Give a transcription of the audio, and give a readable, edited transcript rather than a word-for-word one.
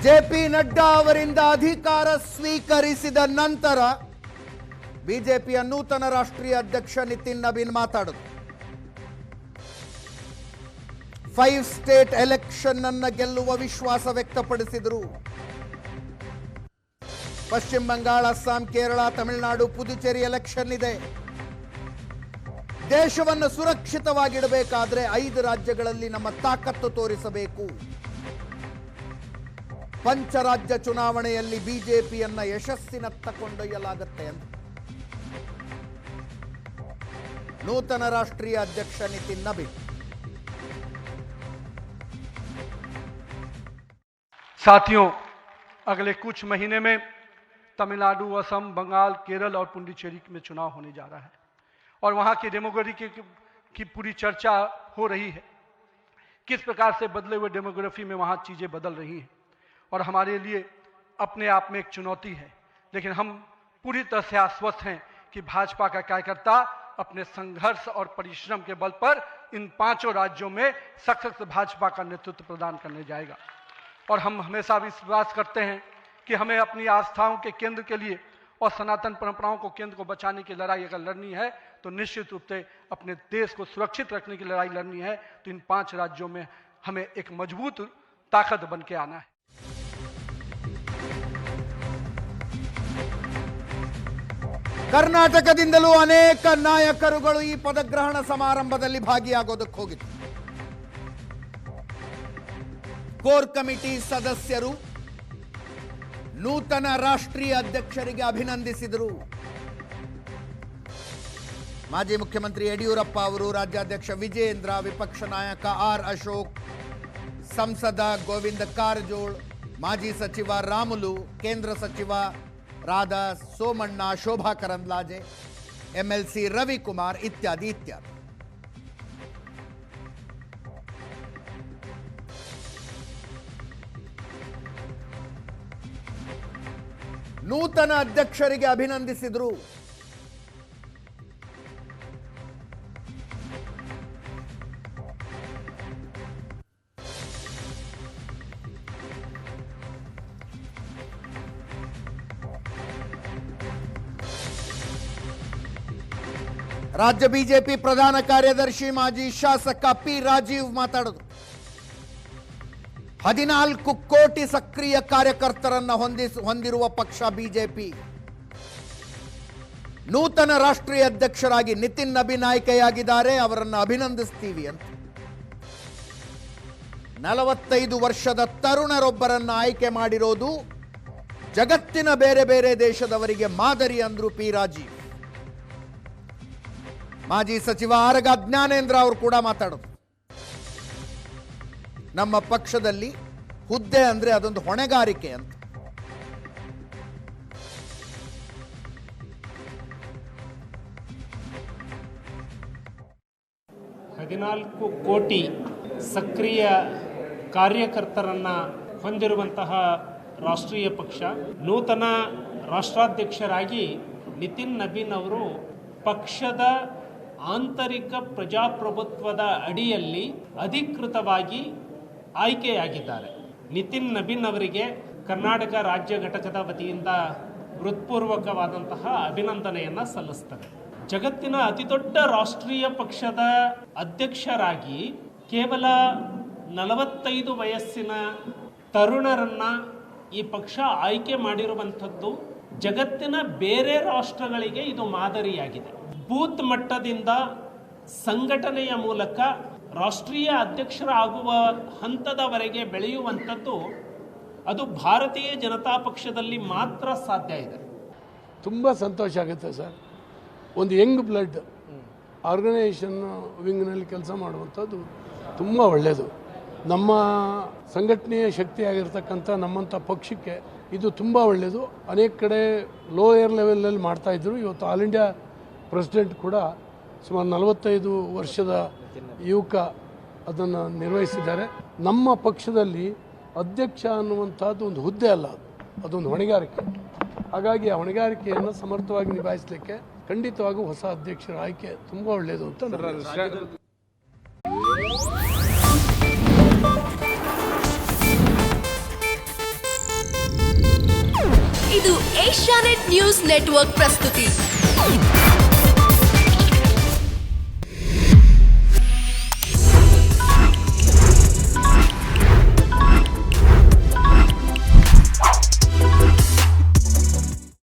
JP Nadda ಅವರಿಂದ ಅಧಿಕಾರ ಸ್ವೀಕರಿಸಿದ ನಂತರ ಬಿಜೆಪಿಯ ನೂತನ ರಾಷ್ಟ್ರೀಯ ಅಧ್ಯಕ್ಷ ನಿತಿನ್ ನಬೀನ್ ಮಾತಾಡಿದರು. 5 ಸ್ಟೇಟ್ ಎಲೆಕ್ಷನ್ ಅನ್ನು ಗೆಲ್ಲುವ ವಿಶ್ವಾಸ ವ್ಯಕ್ತಪಡಿಸಿದರು. ಪಶ್ಚಿಮ ಬಂಗಾಳ, ಅಸ್ಸಾಂ, ಕೇರಳ, ತಮಿಳುನಾಡು, ಪುದುಚೇರಿ ಎಲೆಕ್ಷನ್ ಇದೆ. ದೇಶವನ್ನು ಸುರಕ್ಷಿತವಾಗಿಡಬೇಕಾದ್ರೆ 5 ರಾಜ್ಯಗಳಲ್ಲಿ ನಮ್ಮ ತಾಕತ್ತು ತೋರಿಸಬೇಕು. ಪಂಚರಾಜ್ಯ ಚುನಾವಣೆಯಲ್ಲಿ ಬಿಜೆಪಿಯನ್ನ ಯಶಸ್ಸಿನತ್ತ ಕೊಂಡೊಯ್ಯಲಾಗುತ್ತೆ ಅಂತ नूतन राष्ट्रीय अध्यक्ष नितिन नबीन। साथियों, अगले कुछ महीने में तमिलनाडु, असम, बंगाल, केरल और पुडुचेरी में चुनाव होने जा रहा है और वहां की डेमोग्राफी की पूरी चर्चा हो रही है। किस प्रकार से बदले हुए डेमोग्राफी में वहां चीजें बदल रही हैं और हमारे लिए अपने आप में एक चुनौती है, लेकिन हम पूरी तरह से आश्वस्त हैं कि भाजपा का कार्यकर्ता अपने संघर्ष और परिश्रम के बल पर इन 5 राज्यों में सशक्त भाजपा का नेतृत्व प्रदान करने जाएगा। और हम हमेशा विश्वास करते हैं कि हमें अपनी आस्थाओं के केंद्र के लिए और सनातन परंपराओं को केंद्र को बचाने की लड़ाई अगर लड़नी है तो निश्चित रूप से अपने देश को सुरक्षित रखने की लड़ाई लड़नी है तो इन 5 राज्यों में हमें एक मजबूत ताकत बन के आना है। ಕರ್ನಾಟಕದಿಂದಲೂ ಅನೇಕ ನಾಯಕರುಗಳು ಈ ಪದಗ್ರಹಣ ಸಮಾರಂಭದಲ್ಲಿ ಭಾಗಿಯಾಗೋದಕ್ಕೆ ಹೋಗಿದ್ರು. ಕೋರ್ ಕಮಿಟಿ ಸದಸ್ಯರು ನೂತನ ರಾಷ್ಟ್ರೀಯ ಅಧ್ಯಕ್ಷರಿಗೆ ಅಭಿನಂದಿಸಿದರು. ಮಾಜಿ ಮುಖ್ಯಮಂತ್ರಿ ಯಡಿಯೂರಪ್ಪ ಅವರು, ರಾಜ್ಯಾಧ್ಯಕ್ಷ ವಿಜೇಂದ್ರ, ವಿಪಕ್ಷ ನಾಯಕ ಆರ್ ಅಶೋಕ್, ಸಂಸದ ಗೋವಿಂದ ಕಾರಜೋಳ್, ಮಾಜಿ ಸಚಿವ ರಾಮುಲು, ಕೇಂದ್ರ ಸಚಿವರಾದ ಸೋಮಣ್ಣ, ಶೋಭಾ ಕರಂದ್ಲಾಜೆ, ಎಂಎಲ್ಸಿ ರವಿಕುಮಾರ್ ಇತ್ಯಾದಿ ಇತ್ಯಾದಿ. ನೂತನ ಅಧ್ಯಕ್ಷರಿಗೆ ಅಭಿನಂದಿಸಿದರು. ರಾಜ್ಯ ಬಿಜೆಪಿ ಪ್ರಧಾನ ಕಾರ್ಯದರ್ಶಿ ಮಾಜಿ ಶಾಸಕ ಪಿ ರಾಜೀವ್ ಮಾತಾಡಿದರು. 14 ಕೋಟಿ ಸಕ್ರಿಯ ಕಾರ್ಯಕರ್ತರನ್ನ ಹೊಂದಿರುವ ಪಕ್ಷ ಬಿಜೆಪಿ. ನೂತನ ರಾಷ್ಟ್ರೀಯ ಅಧ್ಯಕ್ಷರಾಗಿ ನಿತಿನ್ ನಬೀನ್ ಆಯ್ಕೆಯಾಗಿದ್ದಾರೆ, ಅವರನ್ನು ಅಭಿನಂದಿಸ್ತೀವಿ ಅಂತ. 45 ವರ್ಷದ ತರುಣರೊಬ್ಬರನ್ನ ಆಯ್ಕೆ ಮಾಡಿರೋದು ಜಗತ್ತಿನ ಬೇರೆ ಬೇರೆ ದೇಶದವರಿಗೆ ಮಾದರಿ ಅಂದ್ರು ಪಿ ರಾಜೀವ್. ಮಾಜಿ ಸಚಿವ ಆರಗ ಜ್ಞಾನೇಂದ್ರ ಅವರು ಕೂಡ ಮಾತಾಡೋದು. ನಮ್ಮ ಪಕ್ಷದಲ್ಲಿ ಹುದ್ದೆ ಅಂದ್ರೆ ಅದೊಂದು ಹೊಣೆಗಾರಿಕೆ ಅಂತ. ಹದಿನಾಲ್ಕು ಕೋಟಿ ಸಕ್ರಿಯ ಕಾರ್ಯಕರ್ತರನ್ನ ಹೊಂದಿರುವಂತಹ ರಾಷ್ಟ್ರೀಯ ಪಕ್ಷ. ನೂತನ ರಾಷ್ಟ್ರಾಧ್ಯಕ್ಷರಾಗಿ ನಿತಿನ್ ನಬೀನ್ ಅವರು ಪಕ್ಷದ ಆಂತರಿಕ ಪ್ರಜಾಪ್ರಭುತ್ವದ ಅಡಿಯಲ್ಲಿ ಅಧಿಕೃತವಾಗಿ ಆಯ್ಕೆಯಾಗಿದ್ದಾರೆ. ನಿತಿನ್ ನಬೀನ್ ಅವರಿಗೆ ಕರ್ನಾಟಕ ರಾಜ್ಯ ಘಟಕದ ವತಿಯಿಂದ ಹೃತ್ಪೂರ್ವಕವಾದಂತಹ ಅಭಿನಂದನೆಯನ್ನು ಸಲ್ಲಿಸ್ತದೆ. ಜಗತ್ತಿನ ಅತಿದೊಡ್ಡ ರಾಷ್ಟ್ರೀಯ ಪಕ್ಷದ ಅಧ್ಯಕ್ಷರಾಗಿ ಕೇವಲ 45 ವಯಸ್ಸಿನ ತರುಣರನ್ನ ಈ ಪಕ್ಷ ಆಯ್ಕೆ ಮಾಡಿರುವಂಥದ್ದು ಜಗತ್ತಿನ ಬೇರೆ ರಾಷ್ಟ್ರಗಳಿಗೆ ಇದು ಮಾದರಿಯಾಗಿದೆ. ಬೂತ್ ಮಟ್ಟದಿಂದ ಸಂಘಟನೆಯ ಮೂಲಕ ರಾಷ್ಟ್ರೀಯ ಅಧ್ಯಕ್ಷರಾಗುವ ಹಂತದವರೆಗೆ ಬೆಳೆಯುವಂಥದ್ದು ಅದು ಭಾರತೀಯ ಜನತಾ ಪಕ್ಷದಲ್ಲಿ ಮಾತ್ರ ಸಾಧ್ಯ ಇದೆ. ತುಂಬ ಸಂತೋಷ ಆಗುತ್ತೆ ಸರ್. ಒಂದು ಯಂಗ್ ಬ್ಲಡ್ ಆರ್ಗನೈಸೇಷನ್ ವಿಂಗ್ನಲ್ಲಿ ಕೆಲಸ ಮಾಡುವಂಥದ್ದು ತುಂಬ ಒಳ್ಳೆಯದು. ನಮ್ಮ ಸಂಘಟನೆಯ ಶಕ್ತಿಯಾಗಿರ್ತಕ್ಕಂಥ ನಮ್ಮಂಥ ಪಕ್ಷಕ್ಕೆ ಇದು ತುಂಬ ಒಳ್ಳೆಯದು. ಅನೇಕ ಕಡೆ ಲೋಯರ್ ಲೆವೆಲಲ್ಲಿ ಮಾಡ್ತಾಯಿದ್ರು. ಇವತ್ತು ಆಲ್ ಇಂಡಿಯಾ ಪ್ರೆಸಿಡೆಂಟ್ ಕೂಡ ಸುಮಾರು 45 ವರ್ಷದ ಯುವಕ ಅದನ್ನು ನಿರ್ವಹಿಸಿದ್ದಾರೆ. ನಮ್ಮ ಪಕ್ಷದಲ್ಲಿ ಅಧ್ಯಕ್ಷ ಅನ್ನುವಂಥದ್ದು ಒಂದು ಹುದ್ದೆ ಅಲ್ಲ, ಅದೊಂದು ಹೊಣೆಗಾರಿಕೆ. ಹಾಗಾಗಿ ಆ ಹೊಣೆಗಾರಿಕೆಯನ್ನು ಸಮರ್ಥವಾಗಿ ನಿಭಾಯಿಸಲಿಕ್ಕೆ ಖಂಡಿತವಾಗೂ ಹೊಸ ಅಧ್ಯಕ್ಷರ ಆಯ್ಕೆ ತುಂಬ ಒಳ್ಳೆಯದು ಅಂತ ಇದು ಏಷ್ಯಾನೆಟ್ ನ್ಯೂಸ್ ನೆಟ್ವರ್ಕ್ ಪ್ರಸ್ತುತಿ.